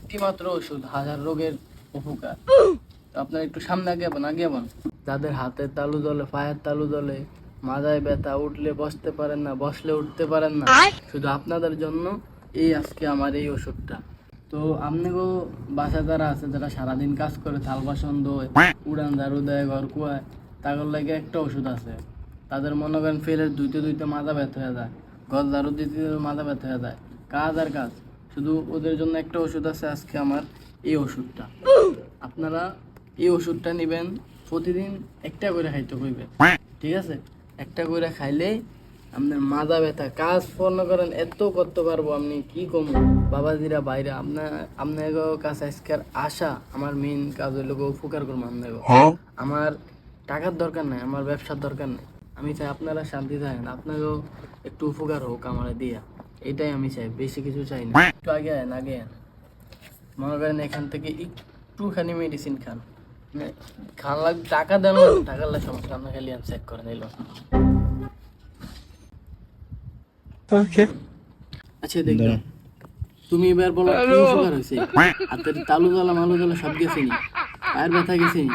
একটি মাত্র ওষুধ, হাজার রোগের উপকার। তো আপনারা একটু সামনে আগে যাবেন। যাদের হাতের তালু দলে, পায়ের তালু দলে, মাথায় ব্যথা, উঠলে বসতে পারেন না, বসলে উঠতে পারেন না, শুধু আপনাদের জন্য এই আজকে আমার এই ওষুধটা। তো আপনাকেও বাসা যারা আছে, যারা সারাদিন কাজ করে, থাল বাসন ধোয়, উড়ান ঝাড়ু দেয়, ঘর কুয়ায়, তাদের লাগে একটা ওষুধ আছে। তাদের মনে করেন ফেলের ধুইতে ধুইতে মাথা ব্যথা হয়ে যায়, ঘর ঝাড়ু দিতে দিতে মাথা ব্যথা হয়ে যায়, কাজ আর কাজ। শুধু ওদের জন্য একটা ওষুধ আছে আজকে আমার এই ওষুধটা। আপনারা এই ওষুধটা নেবেন, প্রতিদিন একটা করে খাইতে হইবে, ঠিক আছে? একটা করে খাইলেই আপনার মাথা ব্যথা কাজ পূর্ণ করেন এত করতে পারবো আপনি কি কম। বাবাজিরা বাইরে আপনার কাছে আজকের আশা, আমার মেইন কাজ হইল উপকার করবো আপনাকে। আমার টাকার দরকার নাই, আমার ব্যবসার দরকার নেই, আমি চাই আপনারা শান্তি থাকেন, আপনাকেও একটু উপকার হোক আমার দিয়া, এটাই আমি চাই, বেশি কিছু চাই না। একটু আগে মনে করেন এখান থেকে একটুখানি মেডিসিন খান, খান লাগবে, টাকা দেন, টাকার লাগে সমস্যা, আপনার খালি চেক করে নিল। আচ্ছা দেখো, তুমি এবার বলো কি উপকার হয়েছে? হাতের তালু জ্বালা মালু জ্বালা সব গেছে নি? পায়ের ব্যথা গেছে নি?